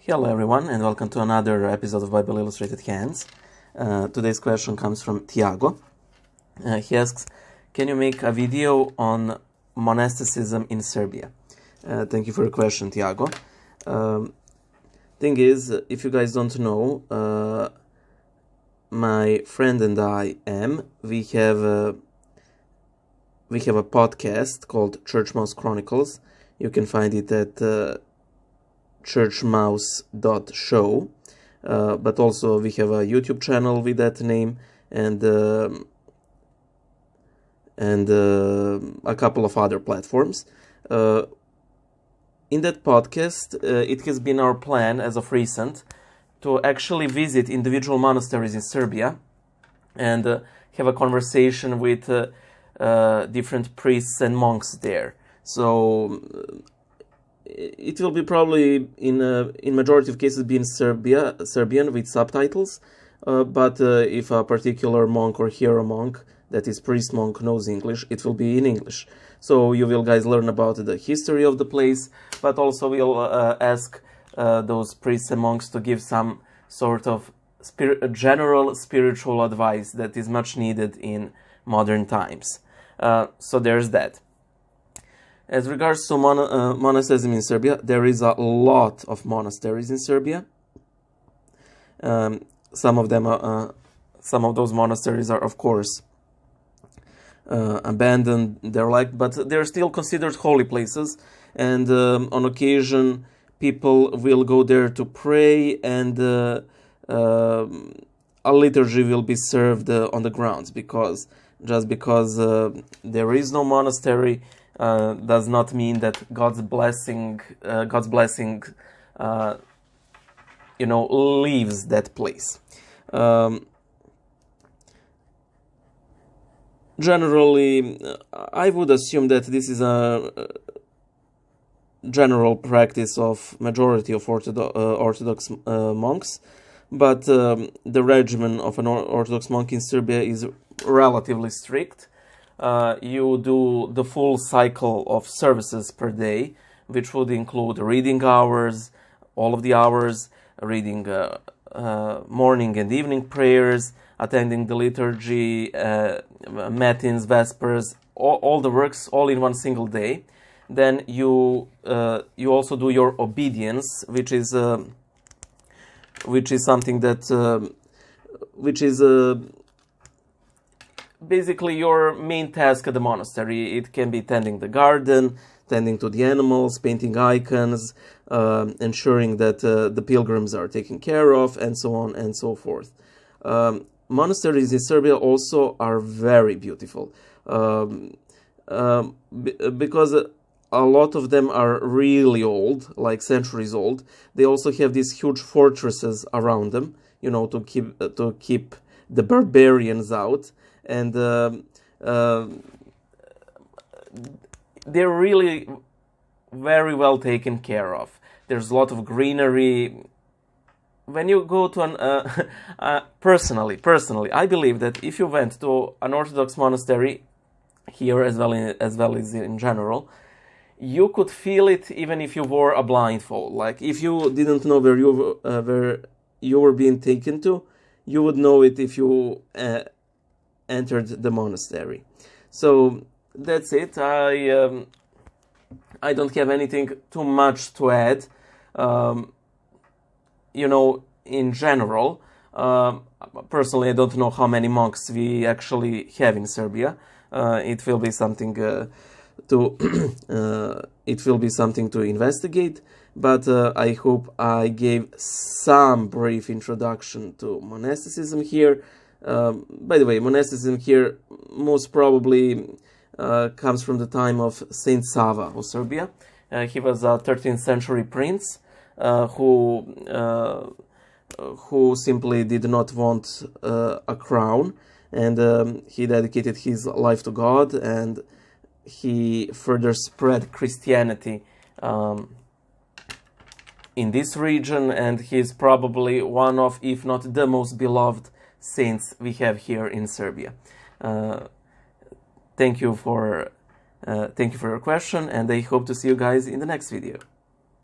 Hello everyone and welcome to another episode of Bible Illustrated Hands. Today's question comes from Tiago. He asks, can you make a video on monasticism in Serbia? Thank you for your question, Tiago. Thing is, if you guys don't know, my friend and we have a podcast called Churchmouse Chronicles. You can find it at churchmouse.show, but also we have a YouTube channel with that name and a couple of other platforms. In that podcast, it has been our plan as of recent to actually visit individual monasteries in Serbia and have a conversation with different priests and monks there. So it will be probably in majority of cases be in Serbian with subtitles, but if a particular monk or hero monk, that is priest monk, knows English, it will be in English. So you will guys learn about the history of the place, but also we'll ask those priests and monks to give some sort of general spiritual advice that is much needed in modern times. So there's that. As regards to monasticism in Serbia, there is a lot of monasteries in Serbia. Some of those monasteries are, of course, abandoned. But they're still considered holy places, and on occasion, people will go there to pray, and a liturgy will be served on the grounds. Because there is no monastery does not mean that God's blessing, leaves that place. Generally, I would assume that this is a general practice of majority of Orthodox monks, but the regimen of an Orthodox monk in Serbia is relatively strict. You do the full cycle of services per day, which would include reading hours, all of the hours, reading morning and evening prayers, attending the liturgy, matins, vespers, all the works, all in one single day. Then you also do your obedience, which is something that basically your main task at the monastery. It can be tending the garden, tending to the animals, painting icons, ensuring that the pilgrims are taken care of, and so on and so forth. Monasteries in Serbia also are very beautiful, because a lot of them are really old, like centuries old. They also have these huge fortresses around them, to keep the barbarians out. And they're really very well taken care of. There's a lot of greenery. When you go to personally, I believe that if you went to an Orthodox monastery here as well as in general, you could feel it even if you wore a blindfold. Like if you didn't know where you were being taken to, you would know it if you entered the monastery. So that's it. I don't have anything too much to add. In general, personally, I don't know how many monks we actually have in Serbia. It will be something to investigate. But I hope I gave some brief introduction to monasticism here. By the way, monasticism here most probably comes from the time of Saint Sava of Serbia. He was a 13th century prince who simply did not want a crown, and he dedicated his life to God, and he further spread Christianity in this region, and he is probably one of, if not the most beloved saints we have here in Serbia. Thank you for your question, and I hope to see you guys in the next video.